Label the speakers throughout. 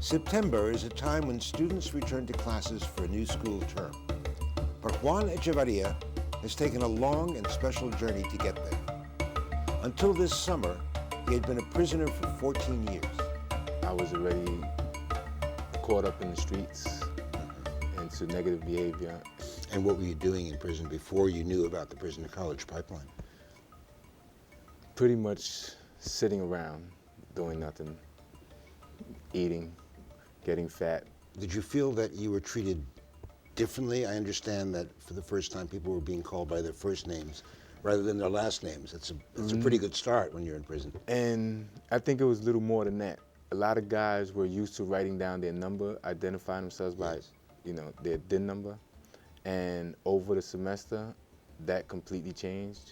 Speaker 1: September is a time when students return to classes for a new school term. But Juan Ecchevarria has taken a long and special journey to get there. Until this summer, he had been a prisoner for 14 years.
Speaker 2: I was already caught up in the streets into negative behavior.
Speaker 1: And what were you doing in prison before you knew about the prison to college pipeline?
Speaker 2: Pretty much sitting around, doing nothing, eating, getting fat.
Speaker 1: Did you feel that you were treated differently? I understand that for the first time people were being called by their first names rather than their last names. It's a pretty good start when you're in prison.
Speaker 2: And I think it was a little more than that. A lot of guys were used to writing down their number, identifying themselves by, their DIN number. And over the semester, that completely changed.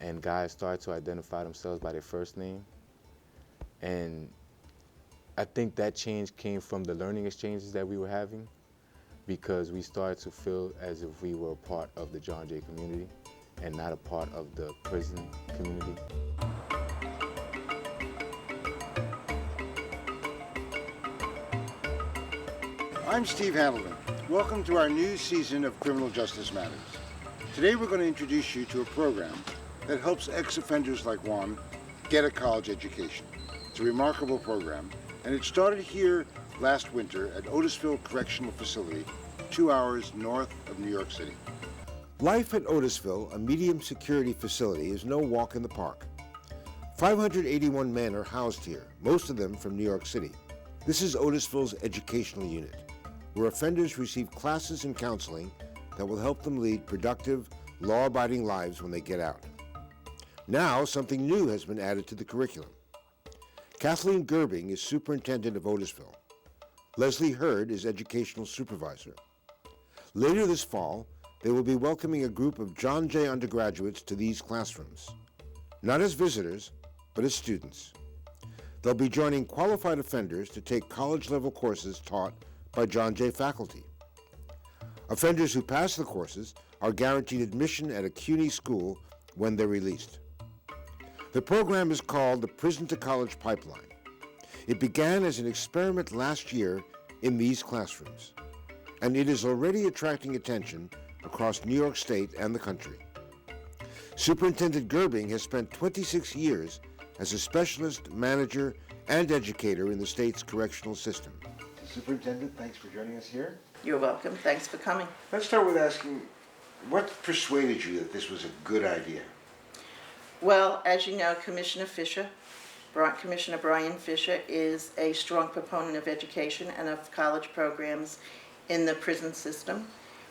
Speaker 2: And guys started to identify themselves by their first name. And I think that change came from the learning exchanges that we were having, because we started to feel as if we were a part of the John Jay community and not a part of the prison community.
Speaker 1: I'm Steve Handelman. Welcome to our new season of Criminal Justice Matters. Today we're going to introduce you to a program that helps ex-offenders like Juan get a college education. It's a remarkable program, and it started here last winter at Otisville Correctional Facility, 2 hours north of New York City. Life at Otisville, a medium security facility, is no walk in the park. 581 men are housed here, most of them from New York City. This is Otisville's educational unit, where offenders receive classes and counseling that will help them lead productive, law-abiding lives when they get out. Now, something new has been added to the curriculum. Kathleen Gerbing is Superintendent of Otisville. Lesley Hurd is Educational Supervisor. Later this fall, they will be welcoming a group of John Jay undergraduates to these classrooms, not as visitors, but as students. They'll be joining qualified offenders to take college-level courses taught by John Jay faculty. Offenders who pass the courses are guaranteed admission at a CUNY school when they're released. The program is called the Prison to College Pipeline. It began as an experiment last year in these classrooms, and it is already attracting attention across New York State and the country. Superintendent Gerbing has spent 26 years as a specialist, manager, and educator in the state's correctional system. Superintendent, thanks for joining us here.
Speaker 3: You're welcome. Thanks for coming.
Speaker 1: Let's start with asking, what persuaded you that this was a good idea?
Speaker 3: Well, as you know, Commissioner Brian Fisher is a strong proponent of education and of college programs in the prison system,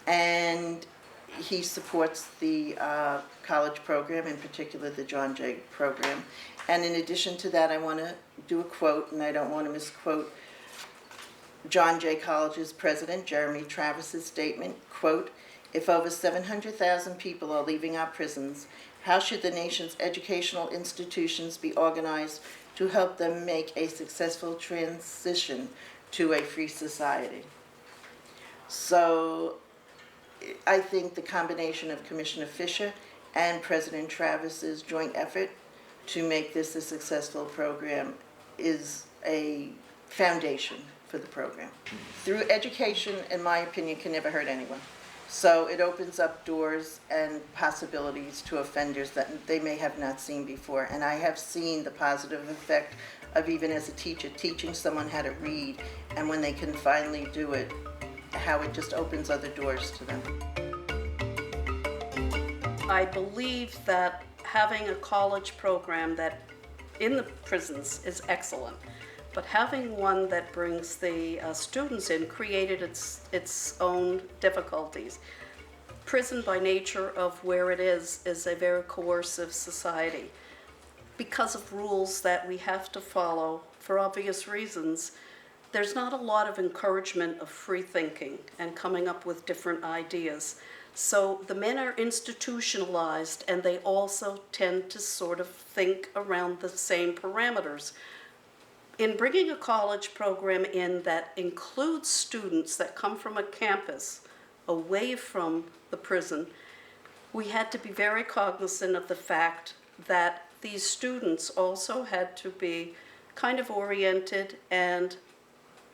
Speaker 3: and he supports the college program, in particular the John Jay program. And in addition to that, I want to do a quote, and I don't want to misquote John Jay College's president, Jeremy Travis's statement, quote, "If over 700,000 people are leaving our prisons, how should the nation's educational institutions be organized to help them make a successful transition to a free society?" So I think the combination of Commissioner Fisher and President Travis's joint effort to make this a successful program is a foundation for the program. Through education, in my opinion, can never hurt anyone. So it opens up doors and possibilities to offenders that they may have not seen before. And I have seen the positive effect of, even as a teacher, teaching someone how to read, and when they can finally do it, how it just opens other doors to them.
Speaker 4: I believe that having a college program that in the prisons is excellent, but having one that brings the students in created its own difficulties. Prison, by nature of where it is a very coercive society. Because of rules that we have to follow for obvious reasons, there's not a lot of encouragement of free thinking and coming up with different ideas. So the men are institutionalized, and they also tend to sort of think around the same parameters. In bringing a college program in that includes students that come from a campus away from the prison, we had to be very cognizant of the fact that these students also had to be kind of oriented and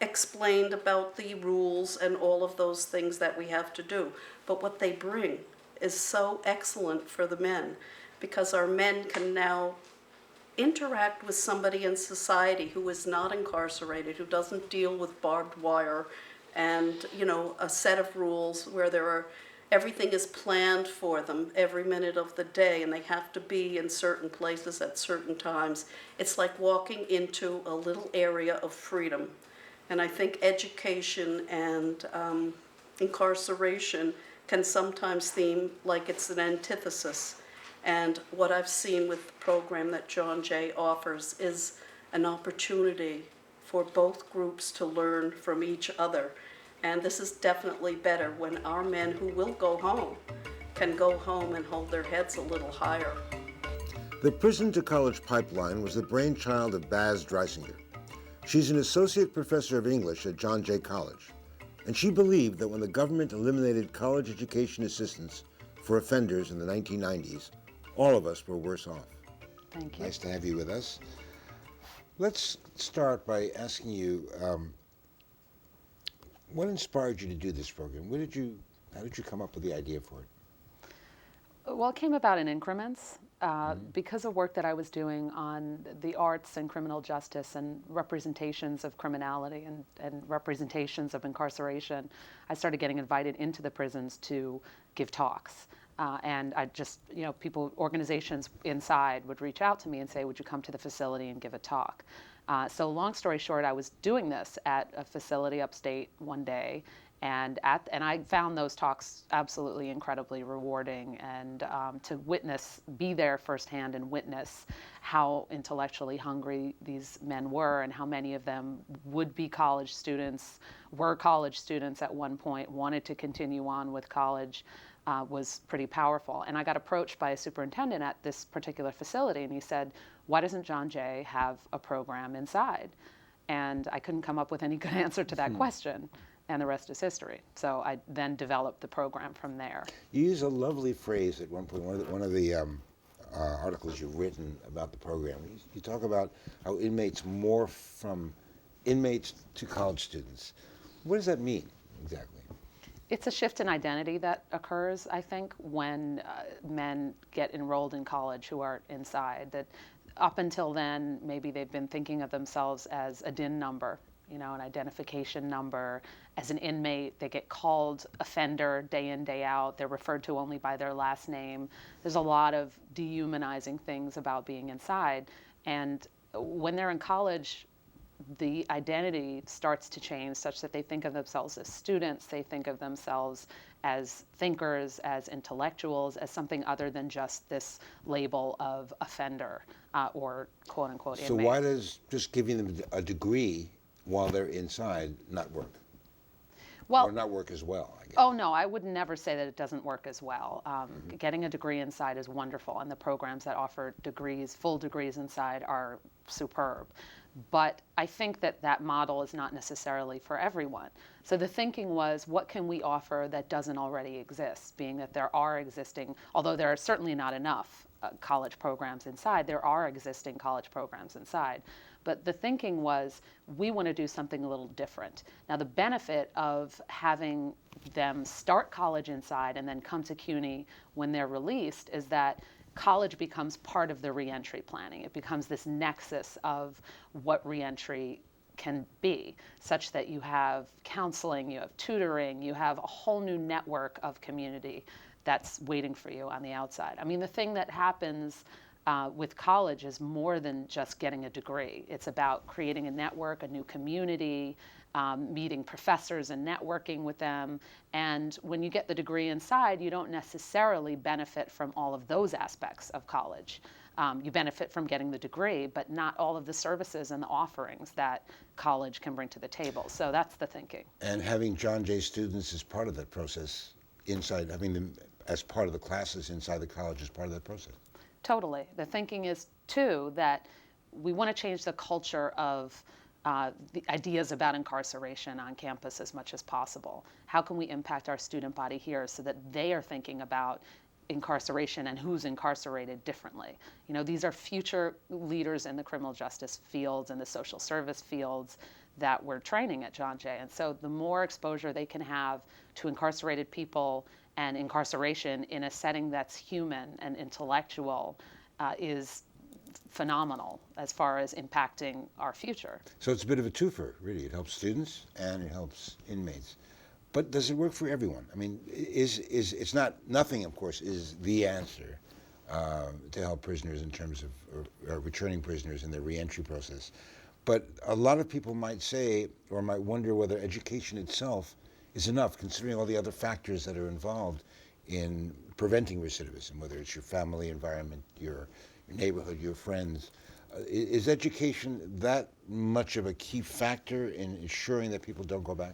Speaker 4: explained about the rules and all of those things that we have to do. But what they bring is so excellent for the men, because our men can now interact with somebody in society who is not incarcerated, who doesn't deal with barbed wire and, you know, a set of rules where everything is planned for them every minute of the day, and they have to be in certain places at certain times. It's like walking into a little area of freedom. And I think education and incarceration can sometimes seem like it's an antithesis. And what I've seen with the program that John Jay offers is an opportunity for both groups to learn from each other. And this is definitely better when our men who will go home can go home and hold their heads a little higher.
Speaker 1: The prison to college pipeline was the brainchild of Baz Dreisinger. She's an associate professor of English at John Jay College, and she believed that when the government eliminated college education assistance for offenders in the 1990s, all of us were worse off.
Speaker 5: Thank you.
Speaker 1: Nice to have you with us. Let's start by asking you, what inspired you to do this program? How did you come up with the idea for it?
Speaker 5: Well, it came about in increments because of work that I was doing on the arts and criminal justice and representations of criminality and representations of incarceration. I started getting invited into the prisons to give talks. And I just, organizations inside would reach out to me and say, would you come to the facility and give a talk? So long story short, I was doing this at a facility upstate one day, and I found those talks absolutely incredibly rewarding, and to be there firsthand and witness how intellectually hungry these men were, and how many of them would be college students, were college students at one point, wanted to continue on with college, was pretty powerful. And I got approached by a superintendent at this particular facility, and he said, why doesn't John Jay have a program inside? And I couldn't come up with any good answer to that question, and the rest is history. So I then developed the program from there.
Speaker 1: You use a lovely phrase at one point, one of the articles you've written about the program. You talk about how inmates morph from inmates to college students. What does that mean exactly?
Speaker 5: It's a shift in identity that occurs, I think, when men get enrolled in college who are inside. That up until then, maybe they've been thinking of themselves as a DIN number, an identification number. As an inmate, they get called offender day in, day out. They're referred to only by their last name. There's a lot of dehumanizing things about being inside. And when they're in college, the identity starts to change such that they think of themselves as students, they think of themselves as thinkers, as intellectuals, as something other than just this label of offender or quote-unquote inmate.
Speaker 1: So why does just giving them a degree while they're inside not work?
Speaker 5: Well,
Speaker 1: or not work as well, I guess.
Speaker 5: Oh, no, I would never say that it doesn't work as well. Getting a degree inside is wonderful, and the programs that offer degrees, full degrees inside, are superb. But I think that model is not necessarily for everyone. So the thinking was, what can we offer that doesn't already exist? Being that there are existing, although there are certainly not enough college programs inside, there are existing college programs inside. But the thinking was, we want to do something a little different. Now, the benefit of having them start college inside and then come to CUNY when they're released is that college becomes part of the reentry planning. It becomes this nexus of what reentry can be, such that you have counseling, you have tutoring, you have a whole new network of community that's waiting for you on the outside. I mean, the thing that happens with college is more than just getting a degree. It's about creating a network, a new community, meeting professors and networking with them. And when you get the degree inside, you don't necessarily benefit from all of those aspects of college. You benefit from getting the degree, but not all of the services and the offerings that college can bring to the table. So that's the thinking.
Speaker 1: And having John Jay students as part of that process inside, having them as part of the classes inside the college as part of that process.
Speaker 5: Totally. The thinking is, too, that we want to change the culture of the ideas about incarceration on campus as much as possible. How can we impact our student body here so that they are thinking about incarceration and who's incarcerated differently? These are future leaders in the criminal justice fields and the social service fields. that we're training at John Jay. And so the more exposure they can have to incarcerated people and incarceration in a setting that's human and intellectual is phenomenal as far as impacting our future.
Speaker 1: So it's a bit of a twofer, really. It helps students and it helps inmates. But does it work for everyone? I mean, it's not, nothing, of course, is the answer to help prisoners in terms of returning prisoners in their reentry process. But a lot of people might say, or might wonder whether education itself is enough, considering all the other factors that are involved in preventing recidivism, whether it's your family environment, your neighborhood, your friends. Is education that much of a key factor in ensuring that people don't go back?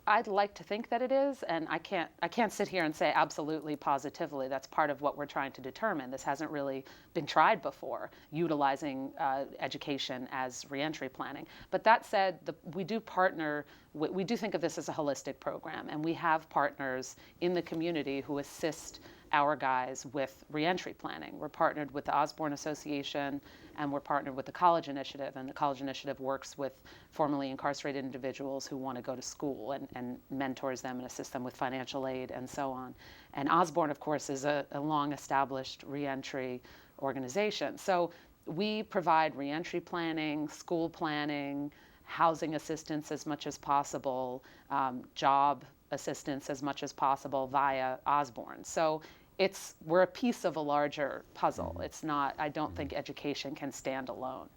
Speaker 5: I'd like to think that it is, and I can't sit here and say absolutely positively. That's part of what we're trying to determine. This hasn't really been tried before, utilizing education as reentry planning. But that said, we do partner, we do think of this as a holistic program, and we have partners in the community who assist our guys with reentry planning. We're partnered with the Osborne Association, and we're partnered with the College Initiative, and the College Initiative works with formerly incarcerated individuals who want to go to school and mentors them and assists them with financial aid and so on. And Osborne, of course, is a long-established reentry organization. So we provide reentry planning, school planning, housing assistance as much as possible, job assistance as much as possible via Osborne. So we're a piece of a larger puzzle. It's not, I don't think education can stand alone.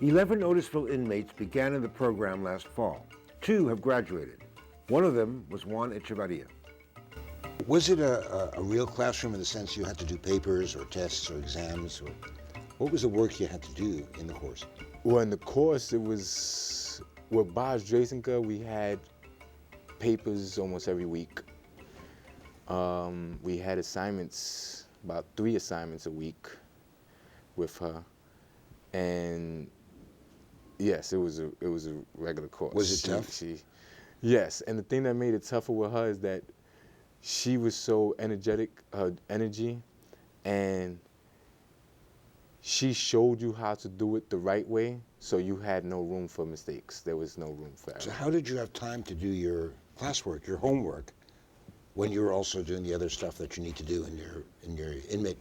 Speaker 1: 11 Otisville inmates began in the program last fall. 2 have graduated. One of them was Juan Ecchevarria. Was it a real classroom in the sense you had to do papers or tests or exams? Or what was the work you had to do in the course?
Speaker 2: Well, in the course, it was, with Baz Dreisinger, we had papers almost every week. We had assignments, about 3 assignments a week with her. And yes, it was a regular course.
Speaker 1: Was it tough?
Speaker 2: Yes, and the thing that made it tougher with her is that she was so energetic, her energy, and she showed you how to do it the right way, so you had no room for mistakes. There was no room for error.
Speaker 1: So how did you have time to do your classwork, your homework, when you were also doing the other stuff that you need to do in your inmate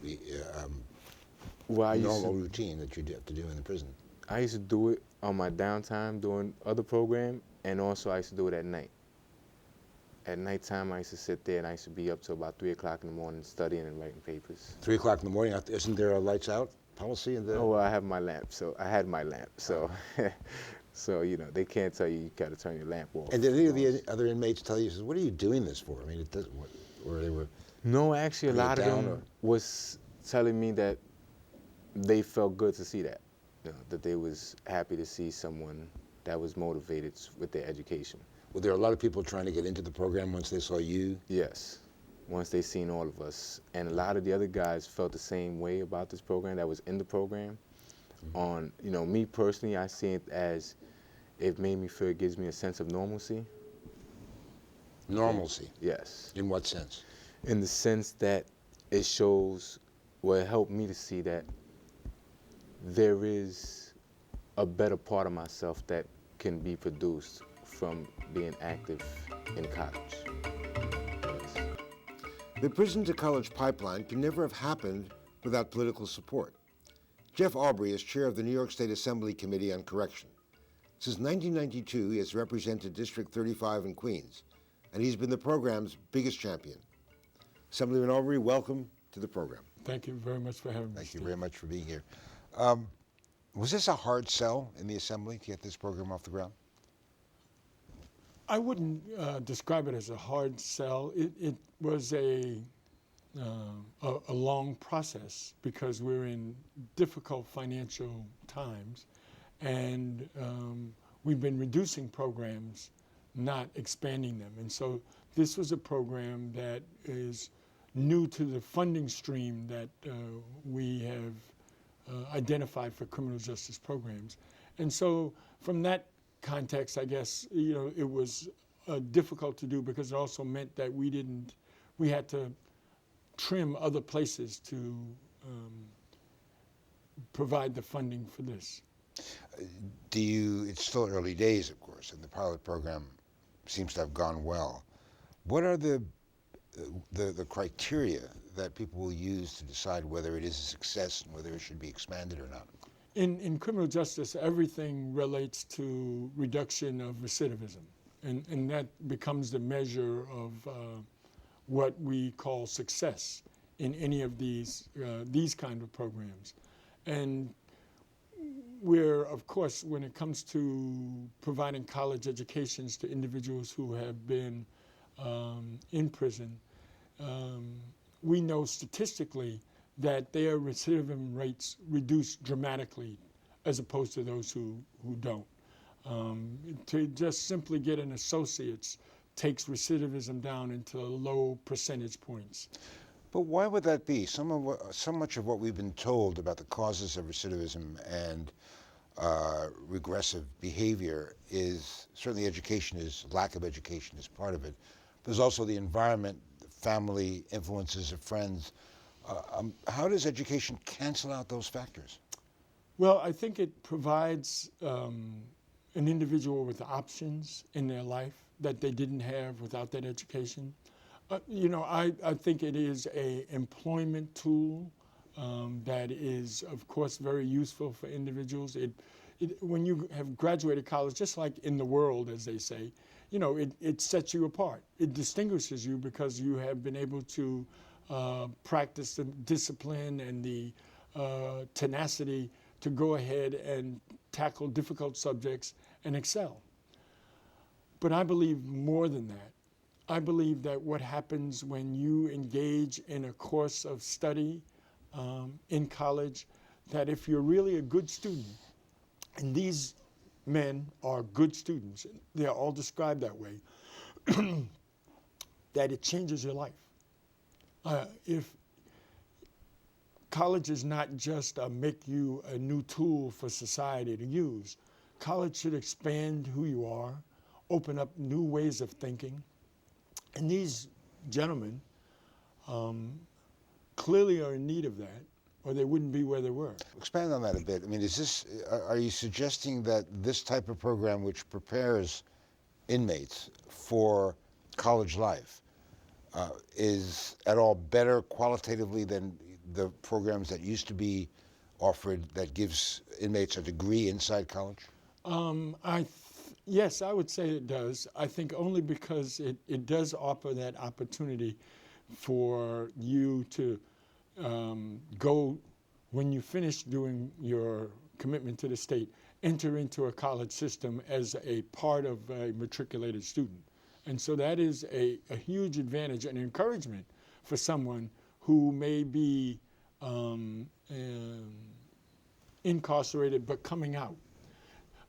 Speaker 1: normal routine that you have to do in the prison?
Speaker 2: I used to do it on my downtime doing other program, and also I used to do it at night. At nighttime, I used to sit there and I used to be up till about 3 o'clock in the morning studying and writing papers.
Speaker 1: 3 o'clock in the morning, isn't there a lights out policy in the?
Speaker 2: Oh, well, I have my lamp, so I had my lamp, so. So, you know, they can't tell you got to turn your lamp off.
Speaker 1: And did any of the other inmates tell you, what are you doing this for? I mean, it doesn't, or they were?
Speaker 2: No, actually, a lot of them was telling me that they felt good to see that, you know, that they was happy to see someone that was motivated with their education.
Speaker 1: Were there a lot of people trying to get into the program once they saw you?
Speaker 2: Yes, once they seen all of us. And a lot of the other guys felt the same way about this program that was in the program. On, you know, me personally, I see it as it made me feel it gives me a sense of normalcy.
Speaker 1: Normalcy?
Speaker 2: Yes.
Speaker 1: In what sense?
Speaker 2: In the sense that it shows, well, it helped me to see that there is a better part of myself that can be produced from being active in college. Yes.
Speaker 1: The prison to college pipeline could never have happened without political support. Jeff Aubry is chair of the New York State Assembly Committee on Correction. Since 1992, he has represented District 35 in Queens, and he's been the program's biggest champion. Assemblyman Aubrey, welcome to the program.
Speaker 6: Thank you very much for having me.
Speaker 1: Thank you very much for being here. Was this a hard sell in the Assembly to get this program off the ground?
Speaker 6: I wouldn't describe it as a hard sell. It was a long process because we're in difficult financial times, and we've been reducing programs, not expanding them. And so this was a program that is new to the funding stream that we have identified for criminal justice programs. And so from that context, I guess, you know, it was difficult to do because it also meant that we had to trim other places to provide the funding for this.
Speaker 1: It's still early days, of course, and the pilot program seems to have gone well. What are the criteria that people will use to decide whether it is a success and whether it should be expanded or not?
Speaker 6: In criminal justice, everything relates to reduction of recidivism, and that becomes the measure of what we call success in any of these kind of programs. And we're, of course, when it comes to providing college educations to individuals who have been in prison, we know statistically that their recidivism rates reduce dramatically as opposed to those who don't. To just simply get an associate's takes recidivism down into low percentage points.
Speaker 1: But why would that be? So much of what we've been told about the causes of recidivism and regressive behavior is, certainly lack of education is part of it. There's also the environment, the family, influences of friends. How does education cancel out those factors?
Speaker 6: Well, I think it provides an individual with options in their life that they didn't have without that education. I think it is an employment tool that is, of course, very useful for individuals. When you have graduated college, just like in the world, as they say, it sets you apart. It distinguishes you because you have been able to practice the discipline and the tenacity to go ahead and tackle difficult subjects and excel. But I believe more than that. I believe that what happens when you engage in a course of study in college, that if you're really a good student, and these men are good students, they're all described that way, that it changes your life. If college is not just make you a new tool for society to use, college should expand who you are, open up new ways of thinking. And these gentlemen clearly are in need of that, or they wouldn't be where they were.
Speaker 1: Expand on that a bit. I mean, are you suggesting that this type of program, which prepares inmates for college life, is at all better qualitatively than the programs that used to be offered that gives inmates a degree inside college?
Speaker 6: Yes, I would say it does. I think only because it does offer that opportunity for you to go, when you finish doing your commitment to the state, enter into a college system as a part of a matriculated student. And so that is a huge advantage and encouragement for someone who may be incarcerated but coming out.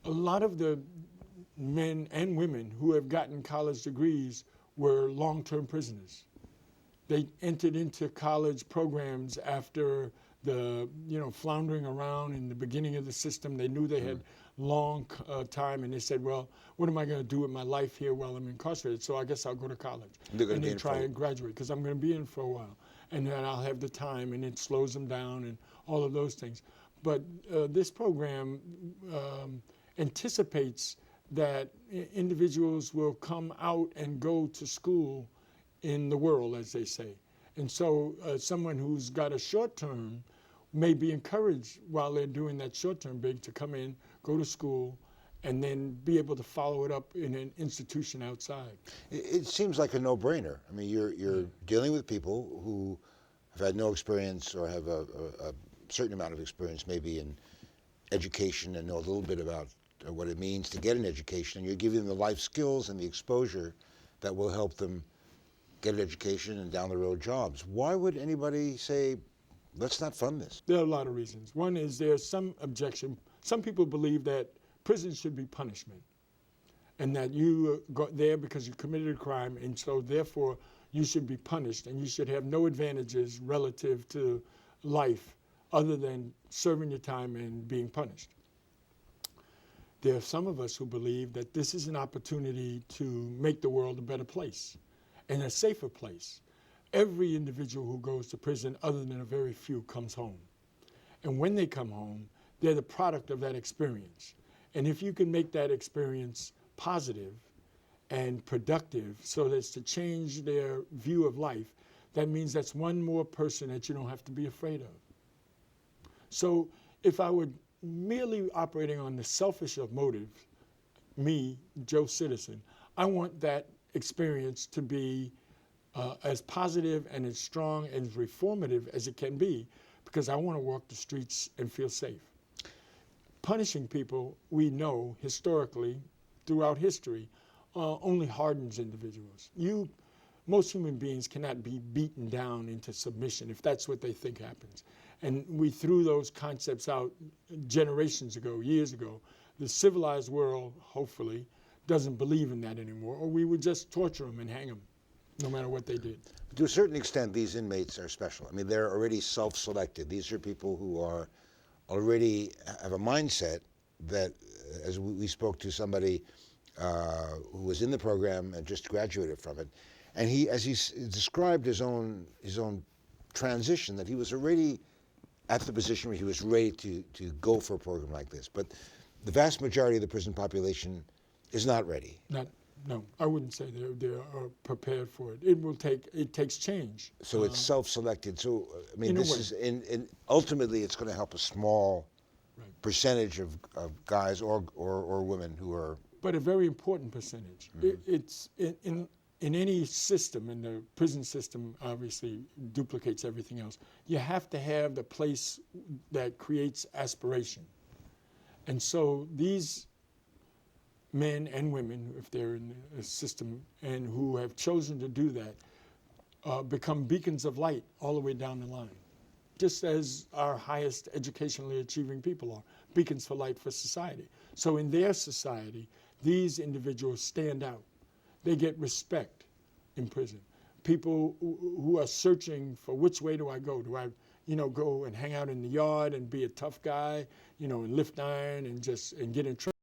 Speaker 6: A lot of the men and women who have gotten college degrees were long-term prisoners. They entered into college programs after the, floundering around in the beginning of the system. They knew they had long time, and they said, well, what am I going to do with my life here while I'm incarcerated? So I guess I'll go to college and then try and graduate, because I'm going to be in for a while. And then I'll have the time, and it slows them down and all of those things. But this program anticipates that individuals will come out and go to school in the world, as they say. And so someone who's got a short term may be encouraged while they're doing that short term big to come in, go to school, and then be able to follow it up in an institution outside.
Speaker 1: It seems like a no-brainer. I mean, you're dealing with people who have had no experience or have a certain amount of experience maybe in education and know a little bit about what it means to get an education, and you're giving them the life skills and the exposure that will help them get an education and down the road jobs. Why would anybody say, let's not fund this?
Speaker 6: There are a lot of reasons. One is there's some objection. Some people believe that prison should be punishment, and that you got there because you committed a crime, and so therefore you should be punished, and you should have no advantages relative to life other than serving your time and being punished. There are some of us who believe that this is an opportunity to make the world a better place and a safer place. Every individual who goes to prison, other than a very few, comes home. And when they come home, they're the product of that experience. And if you can make that experience positive and productive so as to change their view of life, that means that's one more person that you don't have to be afraid of. So if I were merely operating on the selfish of motive, me, Joe Citizen, I want that experience to be as positive and as strong and as reformative as it can be, because I want to walk the streets and feel safe. Punishing people, we know historically, throughout history, only hardens individuals. Most human beings cannot be beaten down into submission if that's what they think happens. And we threw those concepts out generations ago, years ago. The civilized world, hopefully, doesn't believe in that anymore, or we would just torture them and hang them, no matter what they did.
Speaker 1: To a certain extent, these inmates are special. I mean, they're already self-selected. These are people who are already have a mindset that, as we spoke to somebody who was in the program and just graduated from it, and as he described his own transition, that he was already at the position where he was ready to go for a program like this. But the vast majority of the prison population is not ready.
Speaker 6: No, I wouldn't say they are prepared for it. It takes change.
Speaker 1: So it's self-selected. So I mean,
Speaker 6: this
Speaker 1: is ultimately it's going to help a small percentage of guys or women who are.
Speaker 6: But a very important percentage. Mm-hmm. It's in any system, and the prison system obviously duplicates everything else. You have to have the place that creates aspiration, and so these men and women, if they're in a system and who have chosen to do that, become beacons of light all the way down the line, just as our highest educationally achieving people are, beacons for light for society. So in their society, these individuals stand out. They get respect in prison. People who are searching for which way do I go? Do I, go and hang out in the yard and be a tough guy, and lift iron and get in trouble?